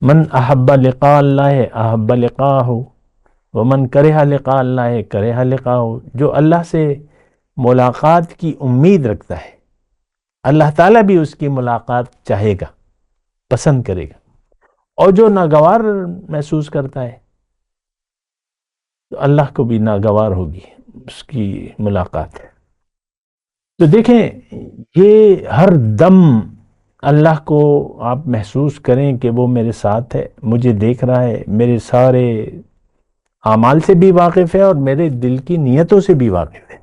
من احب لقاء اللہ احب لقاءہ ومن کرہ لقاء اللہ کرہ لقاءہ، جو اللہ سے ملاقات کی امید رکھتا ہے اللہ تعالیٰ بھی اس کی ملاقات چاہے گا، پسند کرے گا، اور جو ناگوار محسوس کرتا ہے تو اللہ کو بھی ناگوار ہوگی اس کی ملاقات۔ تو دیکھیں یہ ہر دم اللہ کو آپ محسوس کریں کہ وہ میرے ساتھ ہے، مجھے دیکھ رہا ہے، میرے سارے اعمال سے بھی واقف ہے اور میرے دل کی نیتوں سے بھی واقف ہے۔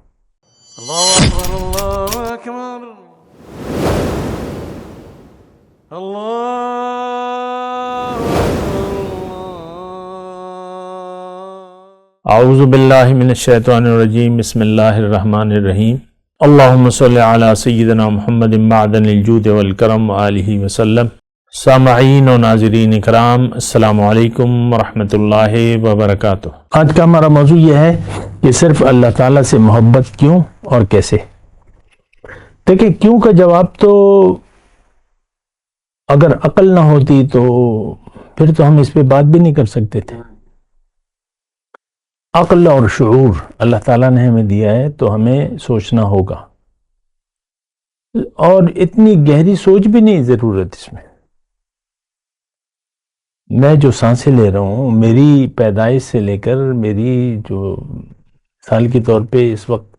اللہ اکبر اللہ اکبر اللہ اعوذ باللہ من الشیطان الرجیم، بسم اللہ الرحمن الرحیم۔ اللہم صلی علی سیدنا محمد معدن الجود والکرم آلہ وسلم۔ سامعین و ناظرین اکرام، السلام علیکم ورحمۃ اللہ وبرکاتہ۔ آج کا ہمارا موضوع یہ ہے کہ صرف اللہ تعالیٰ سے محبت کیوں اور کیسے۔ دیکھیں کیوں کا جواب تو اگر عقل نہ ہوتی تو پھر تو ہم اس پہ بات بھی نہیں کر سکتے تھے۔ عقل اور شعور اللہ تعالیٰ نے ہمیں دیا ہے تو ہمیں سوچنا ہوگا، اور اتنی گہری سوچ بھی نہیں ضرورت اس میں جو سانسیں لے رہا ہوں، میری پیدائش سے لے کر میری جو سال کے طور پہ اس وقت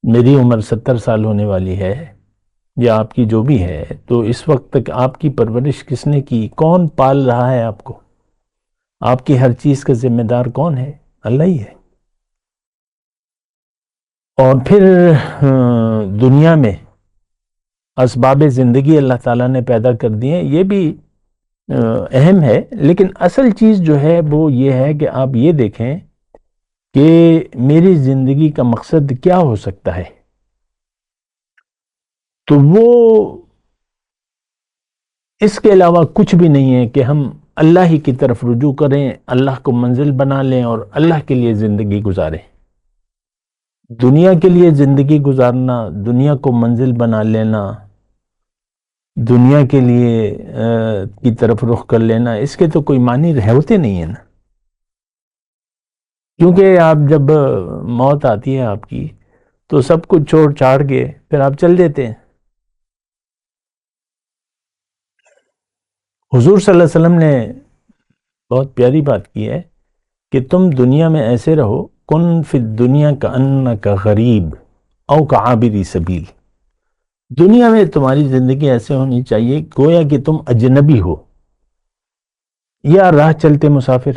میری عمر 70 سال ہونے والی ہے، یا آپ کی جو بھی ہے، تو اس وقت تک آپ کی پرورش کس نے کی؟ کون پال رہا ہے آپ کو؟ آپ کی ہر چیز کا ذمہ دار کون ہے؟ اللہ ہی ہے۔ اور پھر دنیا میں اسباب زندگی اللہ تعالیٰ نے پیدا کر دی ہیں، یہ بھی اہم ہے، لیکن اصل چیز جو ہے وہ یہ ہے کہ آپ یہ دیکھیں کہ میری زندگی کا مقصد کیا ہو سکتا ہے۔ تو وہ اس کے علاوہ کچھ بھی نہیں ہے کہ ہم اللہ ہی کی طرف رجوع کریں، اللہ کو منزل بنا لیں اور اللہ کے لیے زندگی گزاریں۔ دنیا کے لیے زندگی گزارنا، دنیا کو منزل بنا لینا، دنیا کے لیے کی طرف رخ کر لینا، اس کے تو کوئی معنی ہوتے نہیں ہیں نا، کیونکہ آپ جب موت آتی ہے آپ کی تو سب کچھ چھوڑ چھاڑ کے پھر آپ چل دیتے ہیں۔ حضور صلی اللہ علیہ وسلم نے بہت پیاری بات کی ہے کہ تم دنیا میں ایسے رہو، کن فی الدنیا کأنک غریب او کعابری سبیل، دنیا میں تمہاری زندگی ایسے ہونی چاہیے گویا کہ تم اجنبی ہو یا راہ چلتے مسافر۔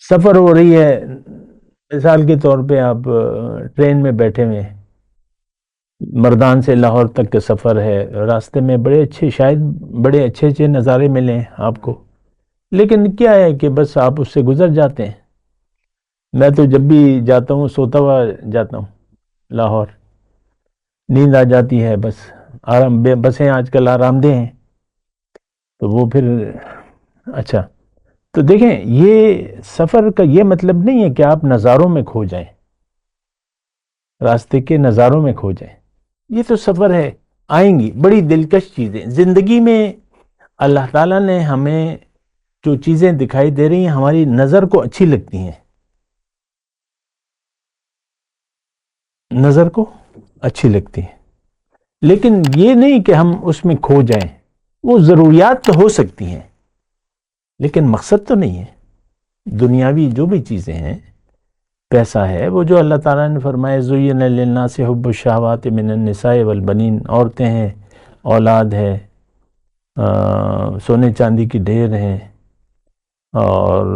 سفر ہو رہی ہے، مثال کے طور پہ آپ ٹرین میں بیٹھے ہوئے ہیں، مردان سے لاہور تک کا سفر ہے، راستے میں بڑے اچھے نظارے ملیں آپ کو، لیکن کیا ہے کہ بس آپ اس سے گزر جاتے ہیں۔ میں تو جب بھی جاتا ہوں سوتا ہوا جاتا ہوں، لاہور نیند آ جاتی ہے، بس بسیں آج کل آرام دہ ہیں تو وہ پھر اچھا۔ تو دیکھیں یہ سفر کا یہ مطلب نہیں ہے کہ آپ نظاروں میں کھو جائیں، راستے کے نظاروں میں کھو جائیں، یہ تو سفر ہے، آئیں گی بڑی دلکش چیزیں زندگی میں۔ اللہ تعالیٰ نے ہمیں جو چیزیں دکھائی دے رہی ہیں ہماری نظر کو اچھی لگتی ہیں، نظر کو اچھی لگتی ہیں، لیکن یہ نہیں کہ ہم اس میں کھو جائیں۔ وہ ضروریات تو ہو سکتی ہیں لیکن مقصد تو نہیں ہے۔ دنیاوی جو بھی چیزیں ہیں، پیسہ ہے، وہ جو اللہ تعالیٰ نے فرمایا زُیِّنَ لِلنَّاسِ حُبُّ الشَّهَوَاتِ مِنَ النِّسَاءِ وَالْبَنِينَ، عورتیں ہیں، اولاد ہے، سونے چاندی کی ڈھیر ہیں، اور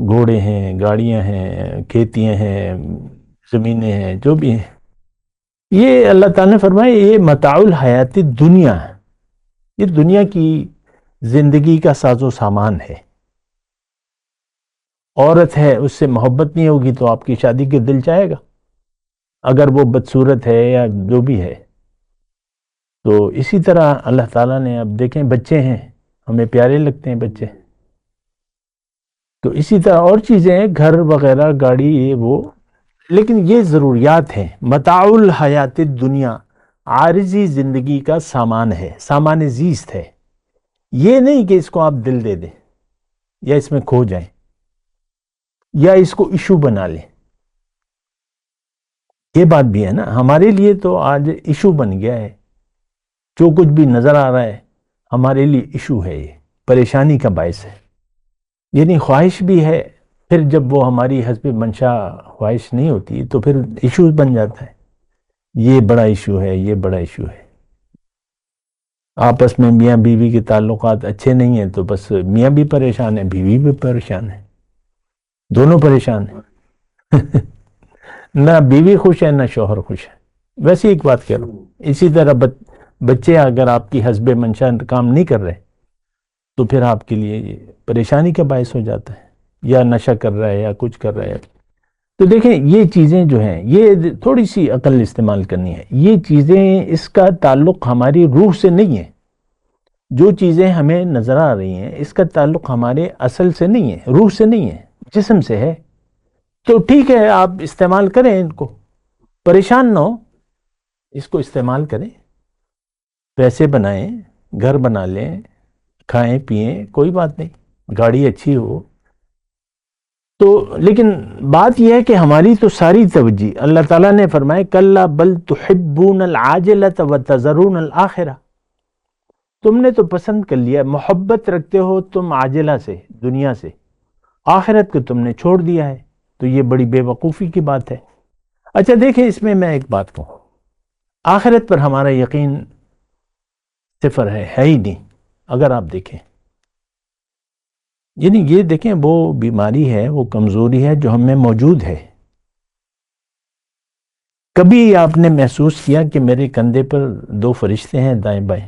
گھوڑے ہیں، گاڑیاں ہیں، کھیتیاں ہیں، زمینیں ہیں، جو بھی ہیں، یہ اللہ تعالیٰ نے فرمایا یہ متاع الحیات دنیا ہے، یہ دنیا کی زندگی کا ساز و سامان ہے۔ عورت ہے، اس سے محبت نہیں ہوگی تو آپ کی شادی کے دل چاہے گا، اگر وہ بدصورت ہے یا جو بھی ہے۔ تو اسی طرح اللہ تعالیٰ نے، اب دیکھیں بچے ہیں، ہمیں پیارے لگتے ہیں بچے، تو اسی طرح اور چیزیں ہیں، گھر وغیرہ، گاڑی، یہ وہ، لیکن یہ ضروریات ہیں۔ متاع الحیات الدنیا عارضی زندگی کا سامان ہے، سامان زیست ہے، یہ نہیں کہ اس کو آپ دل دے دیں یا اس میں کھو جائیں یا اس کو ایشو بنا لیں. یہ بات بھی ہے نا, ہمارے لیے تو آج ایشو بن گیا ہے. جو کچھ بھی نظر آ رہا ہے ہمارے لیے ایشو ہے, یہ پریشانی کا باعث ہے. یعنی خواہش بھی ہے, پھر جب وہ ہماری حسب منشا خواہش نہیں ہوتی تو پھر ایشو بن جاتا ہے. یہ بڑا ایشو ہے, یہ بڑا ایشو ہے. آپس میں میاں بیوی کے تعلقات اچھے نہیں ہیں تو بس میاں بھی پریشان ہے, بیوی بھی پریشان ہے, دونوں پریشان ہیں. نہ بیوی خوش ہے نہ شوہر خوش ہے. ویسے ایک بات کہہ رہا ہوں, اسی طرح بچے اگر آپ کی حسب منشا کام نہیں کر رہے تو پھر آپ کے لیے یہ پریشانی کا باعث ہو جاتا ہے, یا نشہ کر رہا ہے یا کچھ کر رہا ہے. تو دیکھیں یہ چیزیں جو ہیں یہ تھوڑی سی عقل استعمال کرنی ہے. یہ چیزیں, اس کا تعلق ہماری روح سے نہیں ہے. جو چیزیں ہمیں نظر آ رہی ہیں اس کا تعلق ہمارے اصل سے نہیں ہے, روح سے نہیں ہے, جسم سے ہے. تو ٹھیک ہے آپ استعمال کریں ان کو, پریشان نہ ہو, اس کو استعمال کریں, پیسے بنائیں, گھر بنا لیں, کھائیں پئیں, کوئی بات نہیں, گاڑی اچھی ہو تو. لیکن بات یہ ہے کہ ہماری تو ساری توجہ, اللہ تعالیٰ نے فرمائے کلا بل تحبون العاجلۃ وتذرون الآخرہ, تم نے تو پسند کر لیا, محبت رکھتے ہو تم عاجلہ سے, دنیا سے, آخرت کو تم نے چھوڑ دیا ہے. تو یہ بڑی بے وقوفی کی بات ہے. اچھا دیکھیں, اس میں ایک بات کہوں, آخرت پر ہمارا یقین صفر ہے ہی نہیں. اگر آپ دیکھیں, یعنی یہ دیکھیں وہ بیماری ہے, وہ کمزوری ہے جو ہم میں موجود ہے. کبھی آپ نے محسوس کیا کہ میرے کندھے پر 2 فرشتے ہیں دائیں بائیں؟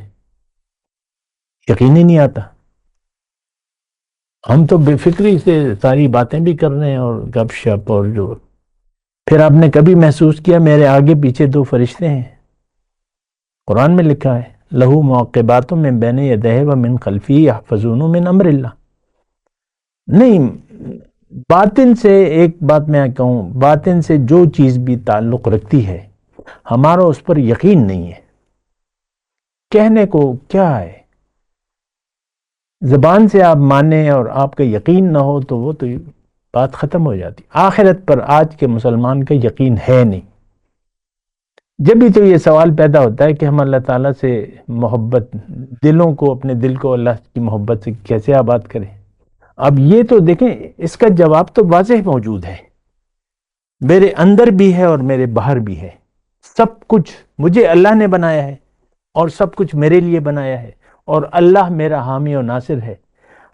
یقین ہی نہیں آتا. ہم تو بے فکری سے ساری باتیں بھی کر رہے ہیں اور گپ شپ اور جو. پھر آپ نے کبھی محسوس کیا میرے آگے پیچھے 2 فرشتے ہیں؟ قرآن میں لکھا ہے لہو معقبات من بین یدیہ ومن خلفہ یحفظونہ من امر اللہ. نہیں, باطن سے, ایک بات میں کہوں, باطن سے جو چیز بھی تعلق رکھتی ہے ہمارا اس پر یقین نہیں ہے. کہنے کو کیا ہے, زبان سے آپ مانیں اور آپ کا یقین نہ ہو تو وہ تو بات ختم ہو جاتی. آخرت پر آج کے مسلمان کا یقین ہے نہیں. جب بھی تو یہ سوال پیدا ہوتا ہے کہ ہم اللہ تعالیٰ سے محبت, دلوں کو, اپنے دل کو اللہ کی محبت سے کیسے آباد کریں. اب یہ تو دیکھیں, اس کا جواب تو واضح موجود ہے, میرے اندر بھی ہے اور میرے باہر بھی ہے. سب کچھ مجھے اللہ نے بنایا ہے اور سب کچھ میرے لیے بنایا ہے, اور اللہ میرا حامی و ناصر ہے.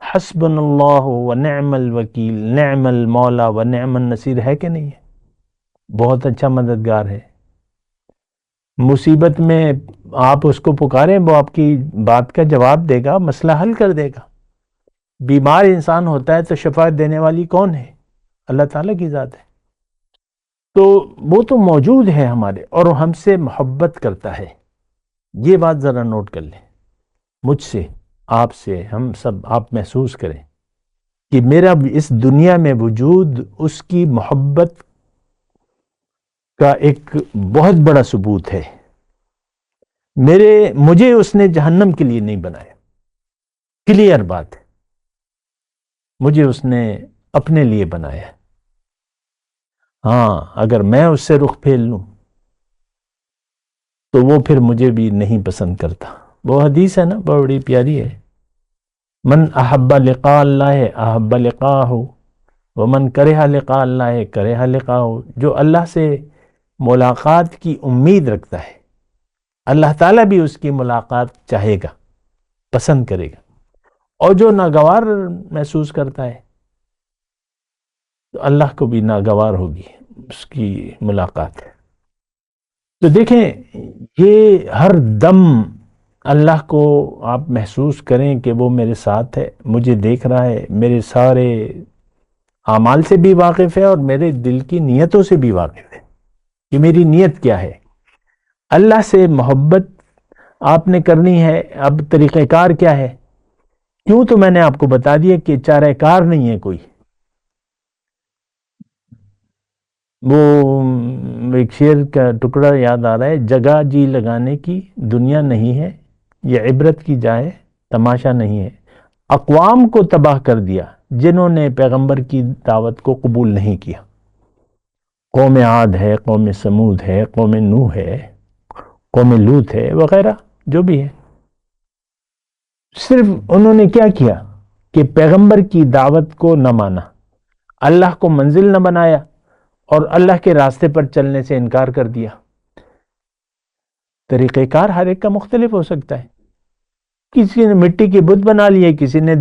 حسبنا اللہ ونعم الوکیل, نعم المولا ونعم النصیر, ہے کہ نہیں ہے؟ بہت اچھا مددگار ہے. مصیبت میں آپ اس کو پکاریں, وہ آپ کی بات کا جواب دے گا, مسئلہ حل کر دے گا. بیمار انسان ہوتا ہے تو شفاعت دینے والی کون ہے؟ اللہ تعالیٰ کی ذات ہے. تو وہ تو موجود ہے ہمارے, اور ہم سے محبت کرتا ہے. یہ بات ذرا نوٹ کر لیں, مجھ سے, آپ سے, ہم سب. آپ محسوس کریں کہ میرا اس دنیا میں وجود اس کی محبت کا ایک بہت بڑا ثبوت ہے. مجھے اس نے جہنم کے لیے نہیں بنایا, کلیئر بات ہے. مجھے اس نے اپنے لیے بنایا. ہاں, اگر میں اس سے رخ پھیر لوں تو وہ پھر مجھے بھی نہیں پسند کرتا. وہ حدیث ہے نا, بڑی پیاری ہے, من احب لقاء اللہ احب لقاءہ ومن کرہ لقاء اللہ کرہ لقاءہ. جو اللہ سے ملاقات کی امید رکھتا ہے, اللہ تعالیٰ بھی اس کی ملاقات چاہے گا, پسند کرے گا. اور جو ناگوار محسوس کرتا ہے تو اللہ کو بھی ناگوار ہوگی اس کی ملاقات. تو دیکھیں, یہ ہر دم اللہ کو آپ محسوس کریں کہ وہ میرے ساتھ ہے, مجھے دیکھ رہا ہے, میرے سارے اعمال سے بھی واقف ہے اور میرے دل کی نیتوں سے بھی واقف ہے کہ میری نیت کیا ہے. اللہ سے محبت آپ نے کرنی ہے. اب طریقہ کار کیا ہے؟ کیوں تو میں نے آپ کو بتا دیا کہ چارہ کار نہیں ہے کوئی. وہ ایک شعر کا ٹکڑا یاد آ رہا ہے, جگہ جی لگانے کی دنیا نہیں ہے, یہ عبرت کی جائے تماشا نہیں ہے. اقوام کو تباہ کر دیا جنہوں نے پیغمبر کی دعوت کو قبول نہیں کیا. قوم عاد ہے، قوم سمود ہے، قوم نوح ہے، قوم لوط ہے، وغیرہ جو بھی ہے. صرف انہوں نے کیا کیا کہ پیغمبر کی دعوت کو نہ مانا، اللہ کو منزل نہ بنایا اور اللہ کے راستے پر چلنے سے انکار کر دیا. طریقہ کار ہر ایک کا مختلف ہو سکتا ہے. کسی نے مٹی کے بت بنا لیے، کسی نے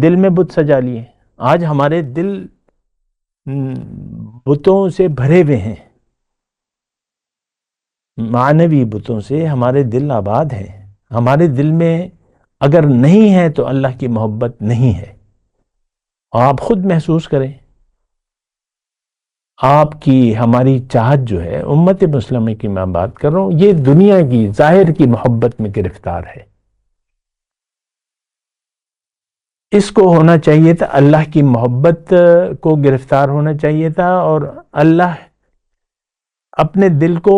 دل میں بت سجا لیے. آج ہمارے دل بتوں سے بھرے ہوئے ہیں، معنوی بتوں سے ہمارے دل آباد ہیں. ہمارے دل میں اگر نہیں ہے تو اللہ کی محبت نہیں ہے. آپ خود محسوس کریں، آپ کی ہماری چاہت جو ہے، امت مسلمہ کی میں بات کر رہا ہوں، یہ دنیا کی ظاہر کی محبت میں گرفتار ہے. اس کو ہونا چاہیے تھا اللہ کی محبت کو گرفتار ہونا چاہیے تھا، اور اللہ اپنے دل کو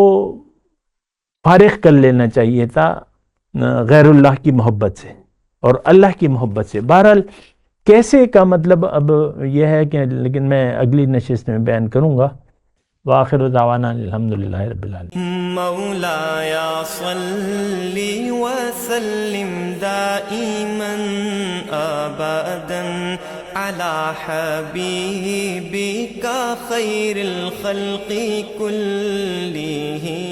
فارغ کر لینا چاہیے تھا غیر اللہ کی محبت سے اور اللہ کی محبت سے. بہرحال کیسے کا مطلب اب یہ ہے کہ لیکن میں اگلی نشست میں بیان کروں گا. وآخر دعوانا الحمدللہ رب العالمین. مولایا صلی وسلم دائما ابدا علی حبیبک خیر الخلق کلہم.